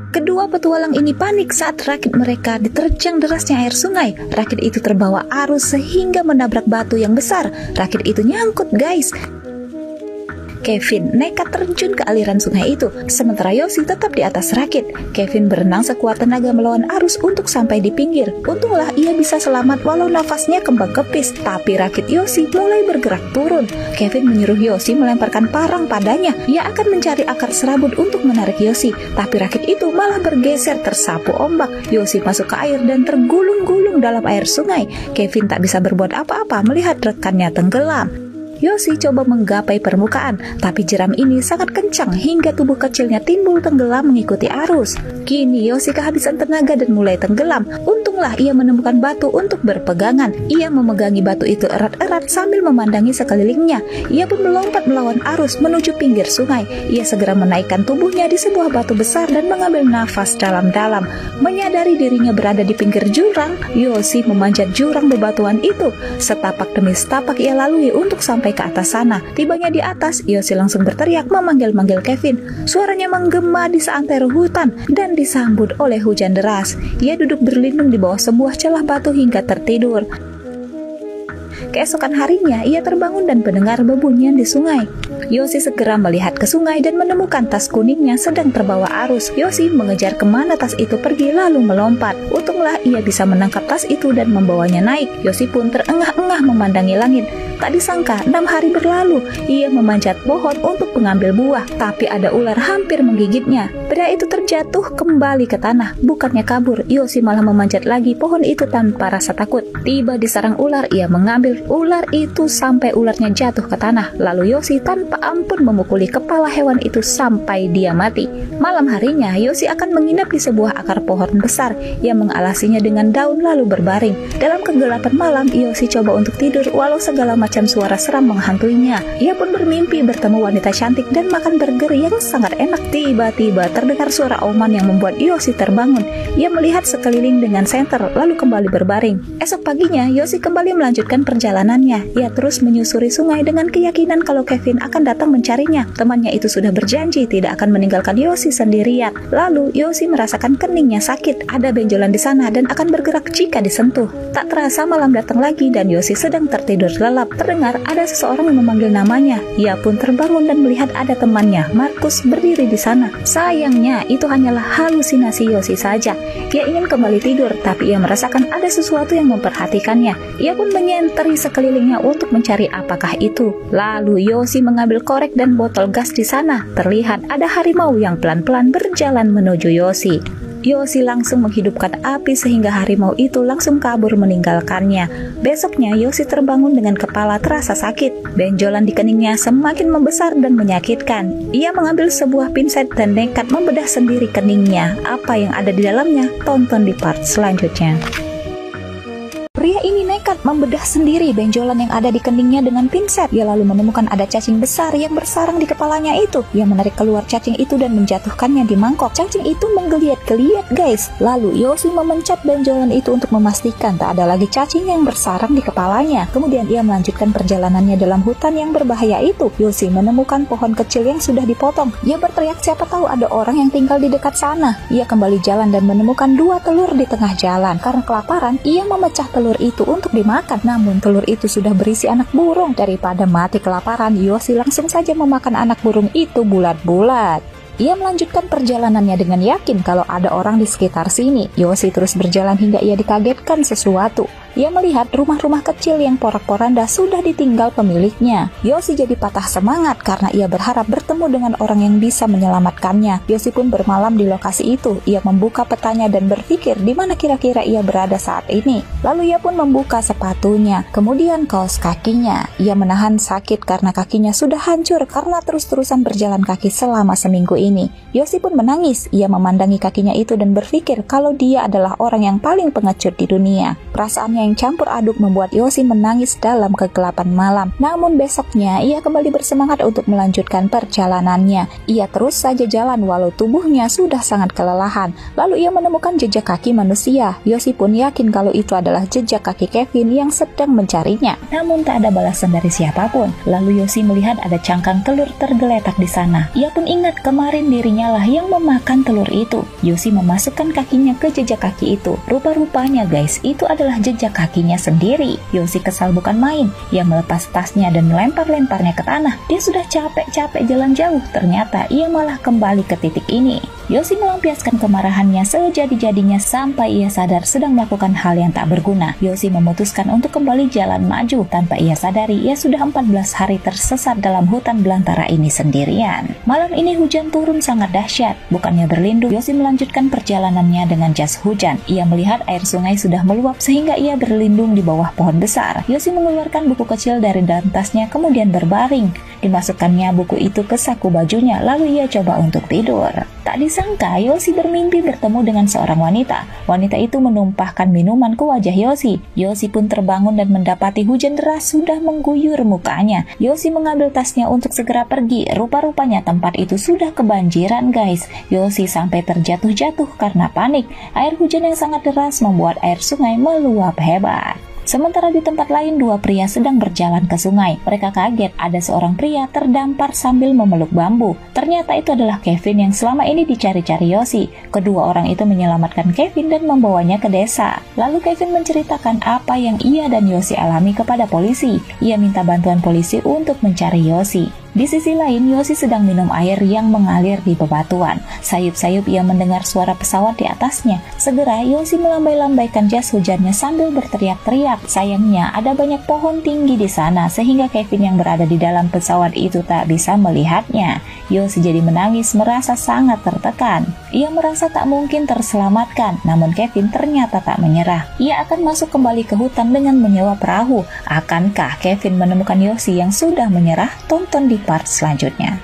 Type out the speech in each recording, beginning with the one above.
Kedua petualang ini panik saat rakit mereka diterjang derasnya air sungai. Rakit itu terbawa arus sehingga menabrak batu yang besar. Rakit itu nyangkut, guys. Kevin nekat terjun ke aliran sungai itu, sementara Yoshi tetap di atas rakit. Kevin berenang sekuat tenaga melawan arus untuk sampai di pinggir. Untunglah ia bisa selamat walau nafasnya kembang kepis, tapi rakit Yoshi mulai bergerak turun. Kevin menyuruh Yoshi melemparkan parang padanya. Ia akan mencari akar serabut untuk menarik Yoshi, tapi rakit itu malah bergeser tersapu ombak. Yoshi masuk ke air dan tergulung-gulung dalam air sungai. Kevin tak bisa berbuat apa-apa melihat rekannya tenggelam. Yoshi coba menggapai permukaan, tapi jeram ini sangat kencang hingga tubuh kecilnya timbul tenggelam mengikuti arus. Kini Yoshi kehabisan tenaga dan mulai tenggelam. Untunglah ia menemukan batu untuk berpegangan. Ia memegangi batu itu erat-erat sambil memandangi sekelilingnya. Ia pun melompat melawan arus menuju pinggir sungai. Ia segera menaikkan tubuhnya di sebuah batu besar dan mengambil nafas dalam-dalam. Menyadari dirinya berada di pinggir jurang, Yoshi memanjat jurang bebatuan itu. Setapak demi setapak ia lalui untuk sampai ke atas sana. Tibanya di atas, Yoshi langsung berteriak memanggil-manggil Kevin. Suaranya menggema di seantero hutan dan disambut oleh hujan deras. Ia duduk berlindung di bawah sebuah celah batu hingga tertidur. Keesokan harinya, ia terbangun dan mendengar bebunyian di sungai. Yoshi segera melihat ke sungai dan menemukan tas kuningnya sedang terbawa arus. Yoshi mengejar kemana tas itu pergi lalu melompat. Untunglah ia bisa menangkap tas itu dan membawanya naik. Yoshi pun terengah-engah memandangi langit. Tak disangka, 6 hari berlalu, ia memanjat pohon untuk mengambil buah, tapi ada ular hampir menggigitnya. Pria itu terjatuh kembali ke tanah. Bukannya kabur, Yoshi malah memanjat lagi pohon itu tanpa rasa takut. Tiba di sarang ular, ia mengambil ular itu sampai ularnya jatuh ke tanah. Lalu Yoshi tanpa ampun memukuli kepala hewan itu sampai dia mati. Malam harinya, Yoshi akan menginap di sebuah akar pohon besar. Ia mengalasinya dengan daun lalu berbaring. Dalam kegelapan malam, Yoshi coba untuk tidur walau segala macam suara seram menghantuinya. Ia pun bermimpi bertemu wanita cantik dan makan burger yang sangat enak. Tiba-tiba terdengar suara auman yang membuat Yoshi terbangun. Ia melihat sekeliling dengan senter lalu kembali berbaring. Esok paginya, Yoshi kembali melanjutkan perjalanannya. Ia terus menyusuri sungai dengan keyakinan kalau Kevin akan datang mencarinya. Temannya itu sudah berjanji tidak akan meninggalkan Yoshi sendirian. Lalu Yoshi merasakan keningnya sakit. Ada benjolan di sana dan akan bergerak jika disentuh. Tak terasa malam datang lagi dan Yoshi sedang tertidur lelap. Terdengar ada seseorang yang memanggil namanya. Ia pun terbangun dan melihat ada temannya, Markus, berdiri di sana. Sayangnya itu hanyalah halusinasi Yoshi saja. Dia ingin kembali tidur, tapi ia merasakan ada sesuatu yang memperhatikannya. Ia pun menyenteri sekelilingnya untuk mencari apakah itu. Lalu Yoshi mengambil korek dan botol gas di sana. Terlihat ada harimau yang pelan-pelan berjalan menuju Yoshi. Yoshi langsung menghidupkan api sehingga harimau itu langsung kabur meninggalkannya. Besoknya Yoshi terbangun dengan kepala terasa sakit. Benjolan di keningnya semakin membesar dan menyakitkan. Ia mengambil sebuah pinset dan nekat membedah sendiri keningnya. Apa yang ada di dalamnya? Tonton di part selanjutnya. Pria ini nekat membedah sendiri benjolan yang ada di keningnya dengan pinset. Ia lalu menemukan ada cacing besar yang bersarang di kepalanya itu. Ia menarik keluar cacing itu dan menjatuhkannya di mangkok. Cacing itu menggeliat-geliat, guys. Lalu Yoshi memencet benjolan itu untuk memastikan tak ada lagi cacing yang bersarang di kepalanya. Kemudian ia melanjutkan perjalanannya dalam hutan yang berbahaya itu. Yoshi menemukan pohon kecil yang sudah dipotong. Ia berteriak siapa tahu ada orang yang tinggal di dekat sana. Ia kembali jalan dan menemukan 2 telur di tengah jalan. Karena kelaparan, ia memecah telur itu untuk dimakan, namun telur itu sudah berisi anak burung. Daripada mati kelaparan, Yoshi langsung saja memakan anak burung itu bulat-bulat. Ia melanjutkan perjalanannya dengan yakin kalau ada orang di sekitar sini. Yoshi terus berjalan hingga ia dikagetkan sesuatu. Ia melihat rumah-rumah kecil yang porak-poranda sudah ditinggal pemiliknya. Yoshi jadi patah semangat karena ia berharap bertemu dengan orang yang bisa menyelamatkannya. Yoshi pun bermalam di lokasi itu. Ia membuka petanya dan berpikir di mana kira-kira ia berada saat ini. Lalu ia pun membuka sepatunya, kemudian kaos kakinya. Ia menahan sakit karena kakinya sudah hancur karena terus-terusan berjalan kaki selama seminggu ini. Yoshi pun menangis. Ia memandangi kakinya itu dan berpikir kalau dia adalah orang yang paling pengecut di dunia. Perasaannya yang campur aduk membuat Yoshi menangis dalam kegelapan malam. Namun besoknya ia kembali bersemangat untuk melanjutkan perjalanannya. Ia terus saja jalan walau tubuhnya sudah sangat kelelahan. Lalu ia menemukan jejak kaki manusia. Yoshi pun yakin kalau itu adalah jejak kaki Kevin yang sedang mencarinya. Namun tak ada balasan dari siapapun. Lalu Yoshi melihat ada cangkang telur tergeletak di sana. Ia pun ingat kemarin dirinya lah yang memakan telur itu. Yoshi memasukkan kakinya ke jejak kaki itu. Rupa-rupanya guys, itu adalah jejak kakinya sendiri. Yoshi kesal bukan main. Ia melepas tasnya dan melempar-lemparnya ke tanah. Dia sudah capek-capek jalan jauh. Ternyata ia malah kembali ke titik ini. Yoshi melampiaskan kemarahannya sejadi-jadinya sampai ia sadar sedang melakukan hal yang tak berguna. Yoshi memutuskan untuk kembali jalan maju. Tanpa ia sadari, ia sudah 14 hari tersesat dalam hutan belantara ini sendirian. Malam ini hujan turun sangat dahsyat. Bukannya berlindung, Yoshi melanjutkan perjalanannya dengan jas hujan. Ia melihat air sungai sudah meluap sehingga ia berlindung di bawah pohon besar. Yoshi mengeluarkan buku kecil dari dalam tasnya kemudian berbaring. Dimasukkannya buku itu ke saku bajunya, lalu ia coba untuk tidur. Tak disangka Yoshi bermimpi bertemu dengan seorang wanita. Wanita itu menumpahkan minuman ke wajah Yoshi. Yoshi pun terbangun dan mendapati hujan deras sudah mengguyur mukanya. Yoshi mengambil tasnya untuk segera pergi. Rupa-rupanya tempat itu sudah kebanjiran guys. Yoshi sampai terjatuh-jatuh karena panik. Air hujan yang sangat deras membuat air sungai meluap hebat. Sementara di tempat lain, dua pria sedang berjalan ke sungai. Mereka kaget ada seorang pria terdampar sambil memeluk bambu. Ternyata itu adalah Kevin yang selama ini dicari-cari Yoshi. Kedua orang itu menyelamatkan Kevin dan membawanya ke desa. Lalu Kevin menceritakan apa yang ia dan Yoshi alami kepada polisi. Ia minta bantuan polisi untuk mencari Yoshi. Di sisi lain, Yoshi sedang minum air yang mengalir di bebatuan. Sayup-sayup ia mendengar suara pesawat di atasnya. Segera Yoshi melambai-lambaikan jas hujannya sambil berteriak-teriak. Sayangnya ada banyak pohon tinggi di sana sehingga Kevin yang berada di dalam pesawat itu tak bisa melihatnya. Yoshi jadi menangis, merasa sangat tertekan. Ia merasa tak mungkin terselamatkan, namun Kevin ternyata tak menyerah. Ia akan masuk kembali ke hutan dengan menyewa perahu. Akankah Kevin menemukan Yoshi yang sudah menyerah? Tonton di part selanjutnya.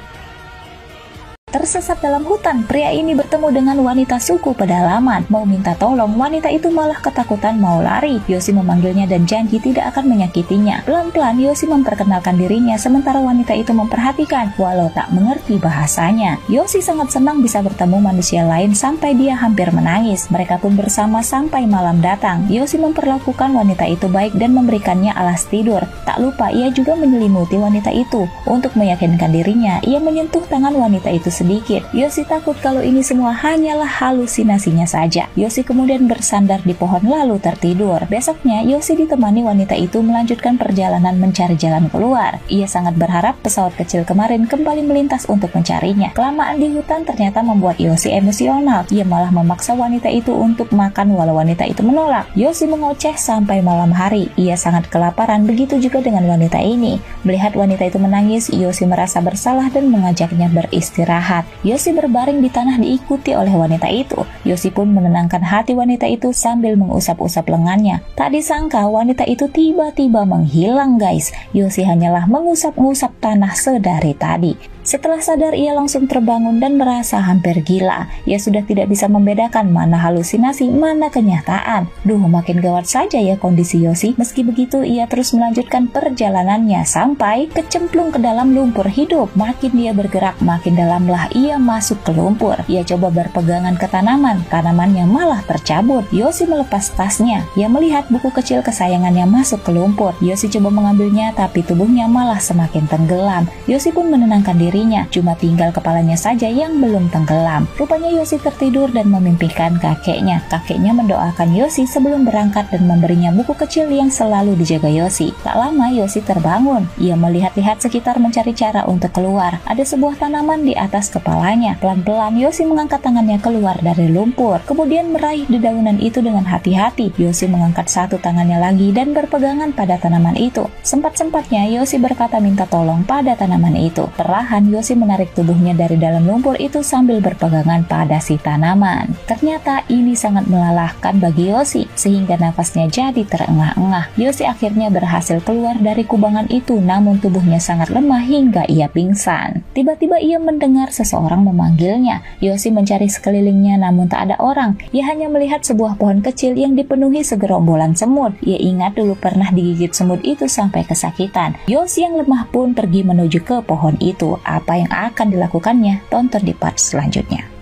Tersesat dalam hutan, pria ini bertemu dengan wanita suku pedalaman. Mau minta tolong, wanita itu malah ketakutan mau lari. Yoshi memanggilnya dan janji tidak akan menyakitinya. Pelan-pelan Yoshi memperkenalkan dirinya sementara wanita itu memperhatikan walau tak mengerti bahasanya. Yoshi sangat senang bisa bertemu manusia lain sampai dia hampir menangis. Mereka pun bersama sampai malam datang. Yoshi memperlakukan wanita itu baik dan memberikannya alas tidur. Tak lupa ia juga menyelimuti wanita itu. Untuk meyakinkan dirinya, ia menyentuh tangan wanita itu sedikit. Yoshi takut kalau ini semua hanyalah halusinasinya saja. Yoshi kemudian bersandar di pohon lalu tertidur. Besoknya Yoshi ditemani wanita itu melanjutkan perjalanan mencari jalan keluar. Ia sangat berharap pesawat kecil kemarin kembali melintas untuk mencarinya. Kelamaan di hutan ternyata membuat Yoshi emosional. Ia malah memaksa wanita itu untuk makan walau wanita itu menolak. Yoshi mengoceh sampai malam hari. Ia sangat kelaparan, begitu juga dengan wanita ini. Melihat wanita itu menangis, Yoshi merasa bersalah dan mengajaknya beristirahat. Yoshi berbaring di tanah diikuti oleh wanita itu. Yoshi pun menenangkan hati wanita itu sambil mengusap-usap lengannya. Tak disangka wanita itu tiba-tiba menghilang guys. Yoshi hanyalah mengusap-ngusap tanah sedari tadi. Setelah sadar ia langsung terbangun dan merasa hampir gila. Ia sudah tidak bisa membedakan mana halusinasi, mana kenyataan. Duh, makin gawat saja ya kondisi Yoshi. Meski begitu ia terus melanjutkan perjalanannya sampai kecemplung ke dalam lumpur hidup. Makin dia bergerak, makin dalamlah ia masuk ke lumpur. Ia coba berpegangan ke tanaman, tanamannya malah tercabut. Yoshi melepas tasnya. Ia melihat buku kecil kesayangannya masuk ke lumpur. Yoshi coba mengambilnya tapi tubuhnya malah semakin tenggelam. Yoshi pun menenangkan diri. Cuma tinggal kepalanya saja yang belum tenggelam. Rupanya Yoshi tertidur dan memimpikan kakeknya. Kakeknya mendoakan Yoshi sebelum berangkat dan memberinya buku kecil yang selalu dijaga Yoshi. Tak lama Yoshi terbangun. Ia melihat-lihat sekitar mencari cara untuk keluar. Ada sebuah tanaman di atas kepalanya. Pelan-pelan Yoshi mengangkat tangannya keluar dari lumpur. Kemudian meraih dedaunan itu dengan hati-hati. Yoshi mengangkat satu tangannya lagi dan berpegangan pada tanaman itu. Sempat-sempatnya Yoshi berkata minta tolong pada tanaman itu. Perlahan Yoshi menarik tubuhnya dari dalam lumpur itu sambil berpegangan pada si tanaman. Ternyata ini sangat melelahkan bagi Yoshi. sehingga nafasnya jadi terengah-engah. Yosi akhirnya berhasil keluar dari kubangan itu, namun tubuhnya sangat lemah hingga ia pingsan. Tiba-tiba ia mendengar seseorang memanggilnya. Yosi mencari sekelilingnya namun tak ada orang. Ia hanya melihat sebuah pohon kecil yang dipenuhi segerombolan semut. Ia ingat dulu pernah digigit semut itu sampai kesakitan. Yosi yang lemah pun pergi menuju ke pohon itu. Apa yang akan dilakukannya? Tonton di part selanjutnya.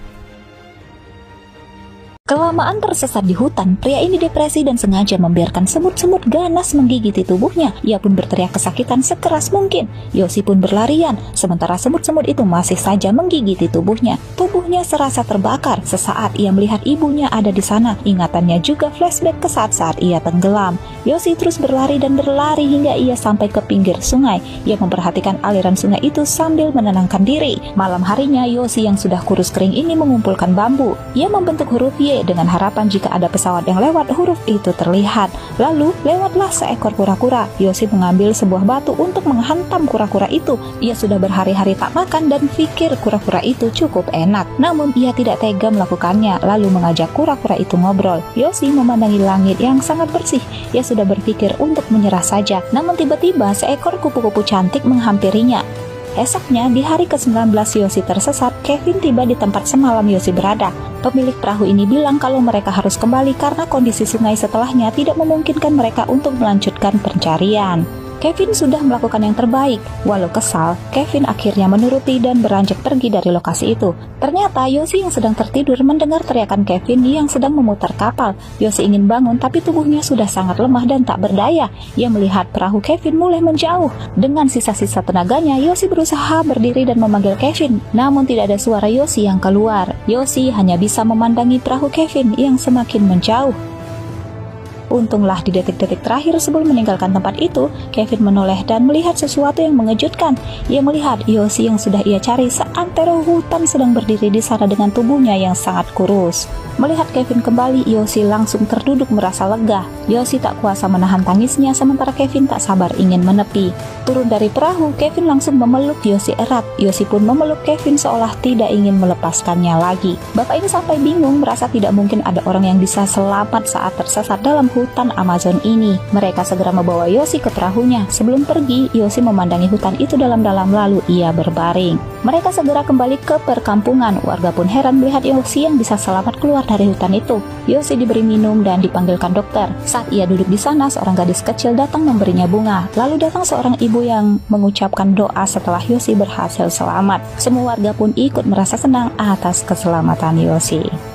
Kelamaan tersesat di hutan, pria ini depresi dan sengaja membiarkan semut-semut ganas menggigiti tubuhnya. Ia pun berteriak kesakitan sekeras mungkin. Yosi pun berlarian, sementara semut-semut itu masih saja menggigiti tubuhnya. Tubuhnya serasa terbakar. Sesaat ia melihat ibunya ada di sana. Ingatannya juga flashback ke saat-saat ia tenggelam. Yosi terus berlari dan berlari hingga ia sampai ke pinggir sungai. Ia memperhatikan aliran sungai itu sambil menenangkan diri. Malam harinya, Yosi yang sudah kurus kering ini mengumpulkan bambu. Ia membentuk huruf Y dengan harapan jika ada pesawat yang lewat, huruf itu terlihat. Lalu lewatlah seekor kura-kura. Yosi mengambil sebuah batu untuk menghantam kura-kura itu. Ia sudah berhari-hari tak makan dan pikir kura-kura itu cukup enak. Namun ia tidak tega melakukannya, lalu mengajak kura-kura itu ngobrol. Yosi memandangi langit yang sangat bersih. Ia sudah berpikir untuk menyerah saja. Namun tiba-tiba seekor kupu-kupu cantik menghampirinya. Esoknya, di hari ke-19 Yosi tersesat, Kevin tiba di tempat semalam Yosi berada. Pemilik perahu ini bilang kalau mereka harus kembali karena kondisi sungai setelahnya tidak memungkinkan mereka untuk melanjutkan pencarian. Kevin sudah melakukan yang terbaik. Walau kesal, Kevin akhirnya menuruti dan beranjak pergi dari lokasi itu. Ternyata Yosi yang sedang tertidur mendengar teriakan Kevin yang sedang memutar kapal. Yosi ingin bangun tapi tubuhnya sudah sangat lemah dan tak berdaya. Ia melihat perahu Kevin mulai menjauh. Dengan sisa-sisa tenaganya, Yosi berusaha berdiri dan memanggil Kevin. Namun tidak ada suara Yosi yang keluar. Yosi hanya bisa memandangi perahu Kevin yang semakin menjauh. Untunglah di detik-detik terakhir sebelum meninggalkan tempat itu, Kevin menoleh dan melihat sesuatu yang mengejutkan. Ia melihat Yosi yang sudah ia cari seantero hutan sedang berdiri di sana dengan tubuhnya yang sangat kurus. Melihat Kevin kembali, Yosi langsung terduduk merasa lega. Yosi tak kuasa menahan tangisnya sementara Kevin tak sabar ingin menepi. Turun dari perahu, Kevin langsung memeluk Yosi erat. Yosi pun memeluk Kevin seolah tidak ingin melepaskannya lagi. Bapak ini sampai bingung, merasa tidak mungkin ada orang yang bisa selamat saat tersesat dalam hutan Amazon ini. Mereka segera membawa Yosi ke perahunya. Sebelum pergi, Yosi memandangi hutan itu dalam-dalam lalu ia berbaring. Mereka segera kembali ke perkampungan. Warga pun heran melihat Yosi yang bisa selamat keluar dari hutan itu. Yosi diberi minum dan dipanggilkan dokter. Saat ia duduk di sana, seorang gadis kecil datang memberinya bunga. Lalu datang seorang ibu yang mengucapkan doa setelah Yosi berhasil selamat. Semua warga pun ikut merasa senang atas keselamatan Yosi.